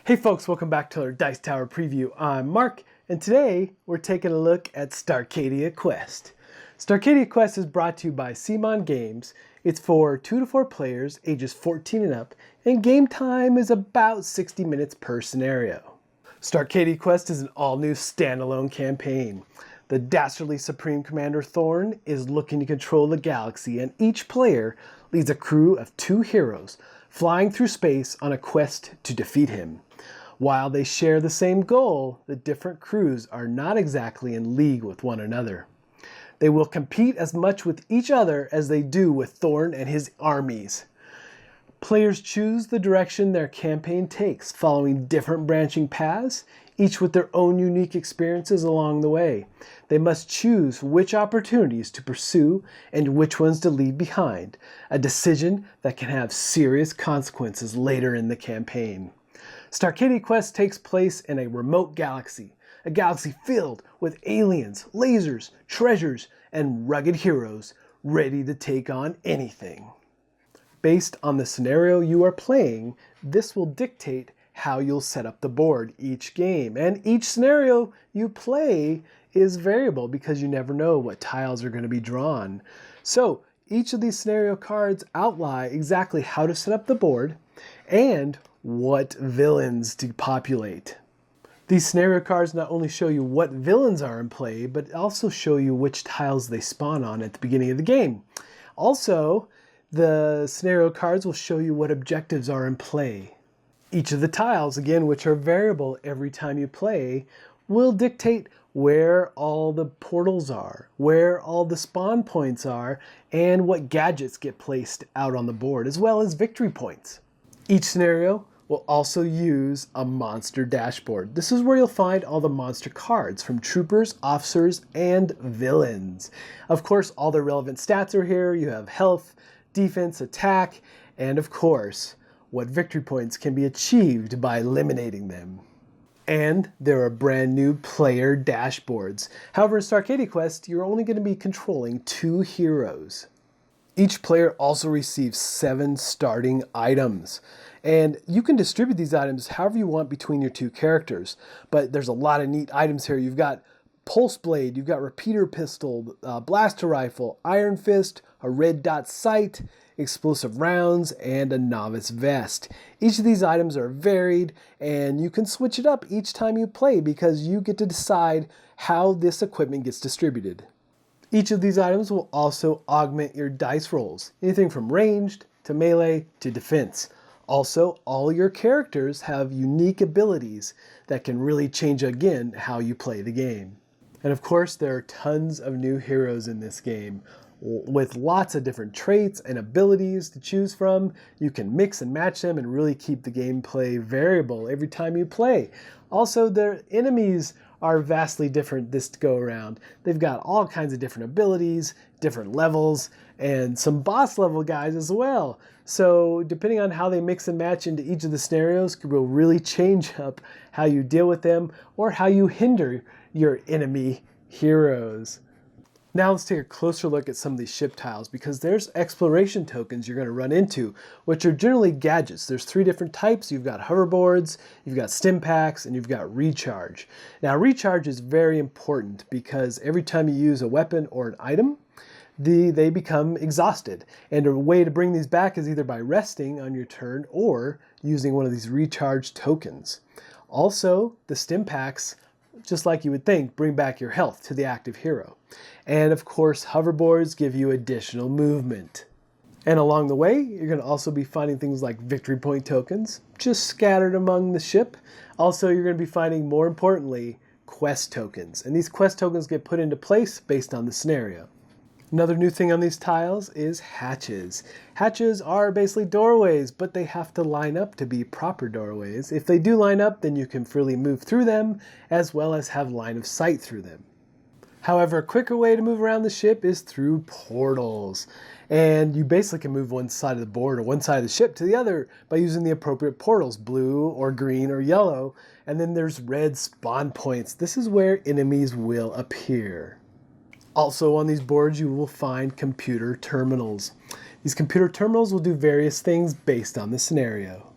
Hey folks, welcome back to our Dice Tower preview. I'm Mark, and today we're taking a look at Starcadia Quest. Starcadia Quest is brought to you by CMON Games. It's for 2 to 4 players, ages 14 and up, and game time is about 60 minutes per scenario. Starcadia Quest is an all-new standalone campaign. The dastardly Supreme Commander Thorne is looking to control the galaxy, and each player leads a crew of 2 heroes flying through space on a quest to defeat him. While they share the same goal, the different crews are not exactly in league with one another. They will compete as much with each other as they do with Thorne and his armies. Players choose the direction their campaign takes, following different branching paths, each with their own unique experiences along the way. They must choose which opportunities to pursue and which ones to leave behind, a decision that can have serious consequences later in the campaign. Starcadia Quest takes place in a remote galaxy, a galaxy filled with aliens, lasers, treasures, and rugged heroes ready to take on anything. Based on the scenario you are playing, this will dictate how you'll set up the board each game. And each scenario you play is variable because you never know what tiles are going to be drawn. So each of these scenario cards outline exactly how to set up the board and what villains to populate. These scenario cards not only show you what villains are in play, but also show you which tiles they spawn on at the beginning of the game. Also, the scenario cards will show you what objectives are in play. Each of the tiles, again, which are variable every time you play, will dictate where all the portals are, where all the spawn points are, and what gadgets get placed out on the board, as well as victory points. Each scenario will also use a monster dashboard. This is where you'll find all the monster cards from troopers, officers, and villains. Of course, all the relevant stats are here. You have health, defense, attack, and of course, what victory points can be achieved by eliminating them. And there are brand new player dashboards. However, in Starcadia Quest, you're only going to be controlling 2 heroes. Each player also receives 7 starting items. And you can distribute these items however you want between your 2 characters. But there's a lot of neat items here. You've got Pulse Blade, you've got Repeater Pistol, Blaster Rifle, Iron Fist, a Red Dot Sight, explosive rounds, and a Novice Vest. Each of these items are varied, and you can switch it up each time you play because you get to decide how this equipment gets distributed. Each of these items will also augment your dice rolls, anything from ranged to melee to defense. Also, all your characters have unique abilities that can really change again how you play the game. And of course, there are tons of new heroes in this game with lots of different traits and abilities to choose from. You can mix and match them and really keep the gameplay variable every time you play. Also, their enemies are vastly different this go around. They've got all kinds of different abilities, different levels, and some boss level guys as well. So depending on how they mix and match into each of the scenarios will really change up how you deal with them or how you hinder your enemy heroes. Now let's take a closer look at some of these ship tiles because there's exploration tokens you're going to run into, which are generally gadgets. There's 3 different types. You've got hoverboards, you've got stim packs, and you've got recharge. Now recharge is very important because every time you use a weapon or an item, they become exhausted. And a way to bring these back is either by resting on your turn or using one of these recharge tokens. Also, the stim packs, just like you would think, bring back your health to the active hero. And of course, hoverboards give you additional movement. And along the way, you're going to also be finding things like victory point tokens, just scattered among the ship. Also, you're going to be finding, more importantly, quest tokens. And these quest tokens get put into place based on the scenario. Another new thing on these tiles is hatches. Hatches are basically doorways, but they have to line up to be proper doorways. If they do line up, then you can freely move through them, as well as have line of sight through them. However, a quicker way to move around the ship is through portals. And you basically can move one side of the board or one side of the ship to the other by using the appropriate portals, blue or green or yellow. And then there's red spawn points. This is where enemies will appear. Also on these boards you will find computer terminals. These computer terminals will do various things based on the scenario.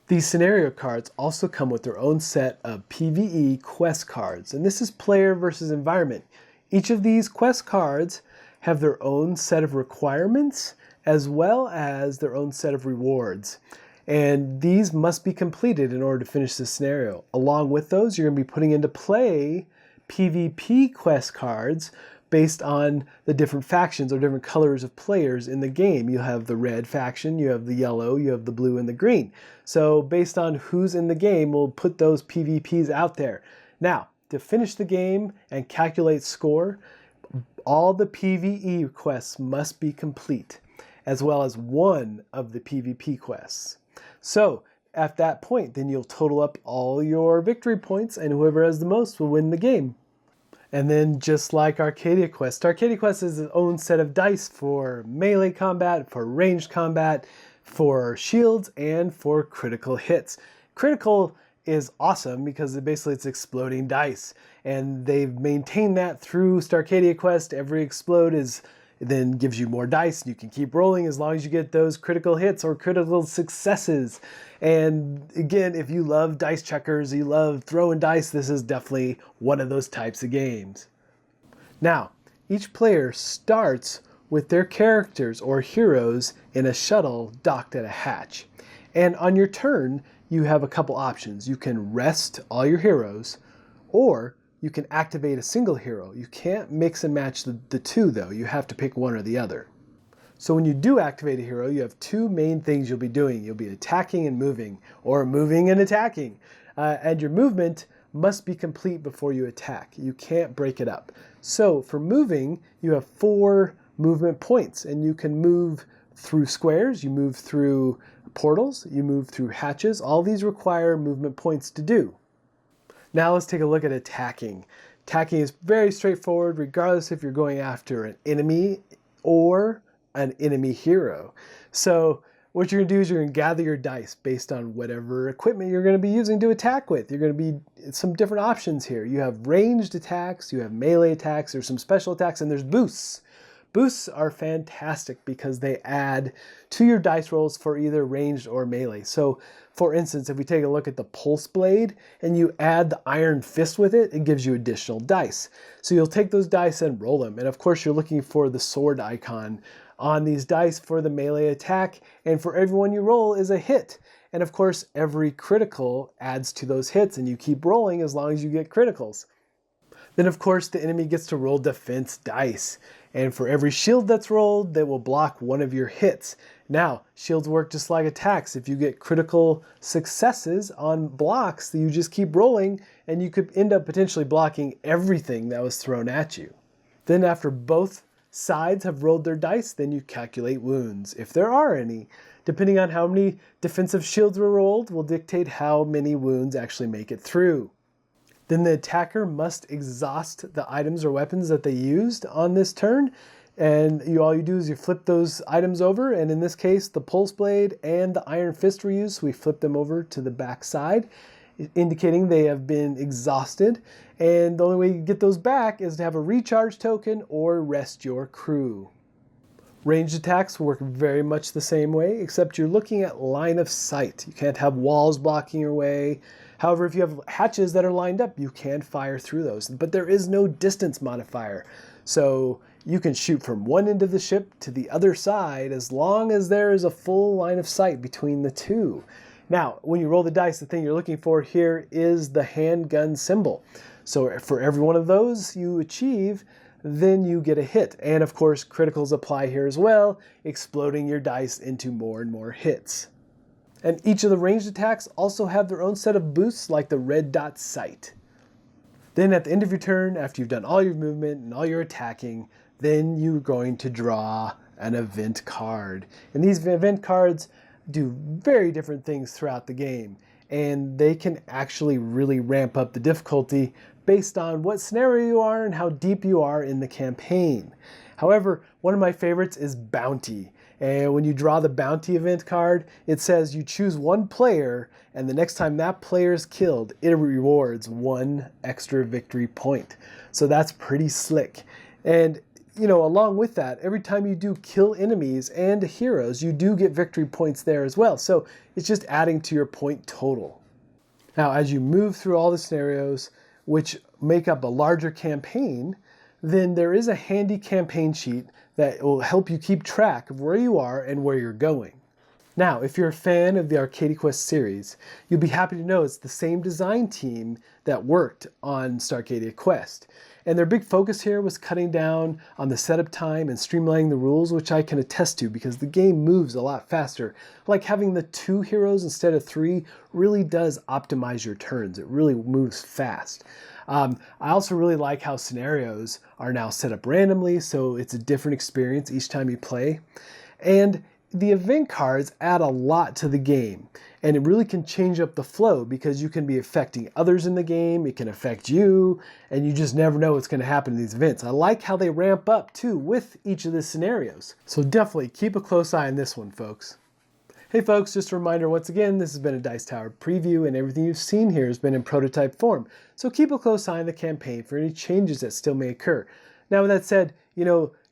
These scenario cards also come with their own set of PvE quest cards, and this is player versus environment. Each of these quest cards have their own set of requirements as well as their own set of rewards. And these must be completed in order to finish the scenario. Along with those, you're going to be putting into play PvP quest cards based on the different factions or different colors of players in the game. You have the red faction, you have the yellow, you have the blue and the green. So based on who's in the game, we'll put those PvPs out there. Now, to finish the game and calculate score, all the PvE quests must be complete, as well as one of the PvP quests. So at that point, then you'll total up all your victory points, and whoever has the most will win the game. And then just like Arcadia Quest, Arcadia Quest is its own set of dice for melee combat, for ranged combat, for shields, and for critical hits. Critical is awesome because it's exploding dice, and they've maintained that through Starcadia Quest. Every explode then gives you more dice, and you can keep rolling as long as you get those critical hits or critical successes. And again, if you love dice checkers, you love throwing dice, this is definitely one of those types of games. Now, each player starts with their characters or heroes in a shuttle docked at a hatch. And on your turn, you have a couple options. You can rest all your heroes, or you can activate a single hero. You can't mix and match the two though. You have to pick one or the other. So when you do activate a hero, you have two main things you'll be doing. You'll be attacking and moving, or moving and attacking. And your movement must be complete before you attack. You can't break it up. So for moving, you have 4 movement points, and you can move through squares, you move through portals, you move through hatches. All these require movement points to do. Now let's take a look at attacking. Attacking is very straightforward regardless if you're going after an enemy or an enemy hero. So what you're going to do is you're going to gather your dice based on whatever equipment you're going to be using to attack with. You're going to be some different options here. You have ranged attacks, you have melee attacks, there's some special attacks, and there's boosts. Boosts are fantastic because they add to your dice rolls for either ranged or melee. So for instance, if we take a look at the Pulse Blade and you add the Iron Fist with it, it gives you additional dice. So you'll take those dice and roll them. And of course, you're looking for the sword icon on these dice for the melee attack. And for every one you roll is a hit. And of course, every critical adds to those hits, and you keep rolling as long as you get criticals. Then of course, the enemy gets to roll defense dice. And for every shield that's rolled, they will block one of your hits. Now, shields work just like attacks. If you get critical successes on blocks, you just keep rolling, and you could end up potentially blocking everything that was thrown at you. Then after both sides have rolled their dice, then you calculate wounds, if there are any. Depending on how many defensive shields were rolled will dictate how many wounds actually make it through. Then the attacker must exhaust the items or weapons that they used on this turn. And all you do is you flip those items over. And in this case, the Pulse Blade and the Iron Fist were used. So we flip them over to the back side, indicating they have been exhausted. And the only way you get those back is to have a recharge token or rest your crew. Ranged attacks work very much the same way, except you're looking at line of sight. You can't have walls blocking your way. However, if you have hatches that are lined up, you can fire through those. But there is no distance modifier. So you can shoot from one end of the ship to the other side as long as there is a full line of sight between the two. Now, when you roll the dice, the thing you're looking for here is the handgun symbol. So for every one of those you achieve, then you get a hit. And of course, criticals apply here as well, exploding your dice into more and more hits. And each of the ranged attacks also have their own set of boosts, like the red dot sight. Then at the end of your turn, after you've done all your movement and all your attacking, then you're going to draw an event card. And these event cards do very different things throughout the game. And they can actually really ramp up the difficulty based on what scenario you are and how deep you are in the campaign. However, one of my favorites is Bounty. And when you draw the Bounty event card, it says you choose one player, and the next time that player is killed, it rewards 1 extra victory point. So that's pretty slick. And along with that, every time you do kill enemies and heroes, you do get victory points there as well. So it's just adding to your point total. Now, as you move through all the scenarios, which make up a larger campaign, then there is a handy campaign sheet that will help you keep track of where you are and where you're going. Now, if you're a fan of the Arcadia Quest series, you'll be happy to know it's the same design team that worked on Starcadia Quest. And their big focus here was cutting down on the setup time and streamlining the rules, which I can attest to because the game moves a lot faster. Like having the 2 heroes instead of 3 really does optimize your turns. It really moves fast. I also really like how scenarios are now set up randomly, so it's a different experience each time you play. And the event cards add a lot to the game, and it really can change up the flow because you can be affecting others in the game, it can affect you, and you just never know what's going to happen in these events. I like how they ramp up too with each of the scenarios. So definitely keep a close eye on this one, folks. Hey folks, just a reminder once again, this has been a Dice Tower preview and everything you've seen here has been in prototype form. So keep a close eye on the campaign for any changes that still may occur. Now with that said,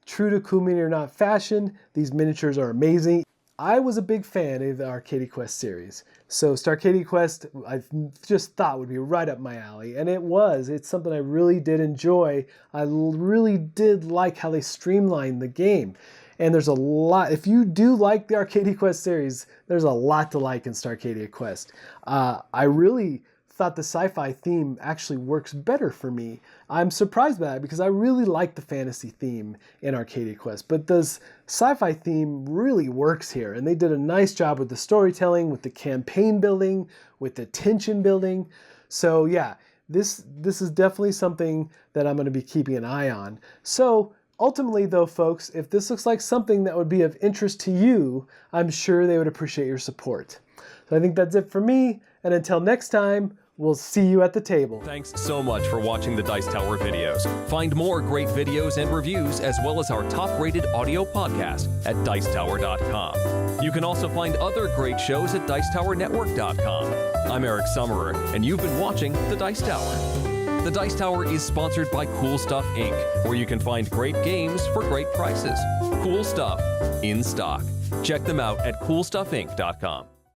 true to cool mini or not fashion, these miniatures are amazing. I was a big fan of the Arcadia Quest series. So Starcadia Quest, I just thought would be right up my alley. And it was. It's something I really did enjoy. I really did like how they streamlined the game. And there's a lot, if you do like the Arcadia Quest series, there's a lot to like in Starcadia Quest. I really thought the sci-fi theme actually works better for me. I'm surprised by that because I really like the fantasy theme in Arcadia Quest, but this sci-fi theme really works here, and they did a nice job with the storytelling, with the campaign building, with the tension building. So yeah, this is definitely something that I'm going to be keeping an eye on. So ultimately though, folks, if this looks like something that would be of interest to you, I'm sure they would appreciate your support. So I think that's it for me, and until next time, we'll see you at the table. Thanks so much for watching the Dice Tower videos. Find more great videos and reviews as well as our top-rated audio podcast at Dicetower.com. You can also find other great shows at Dicetowernetwork.com. I'm Eric Summerer, and you've been watching The Dice Tower. The Dice Tower is sponsored by Cool Stuff Inc., where you can find great games for great prices. Cool stuff in stock. Check them out at CoolStuffInc.com.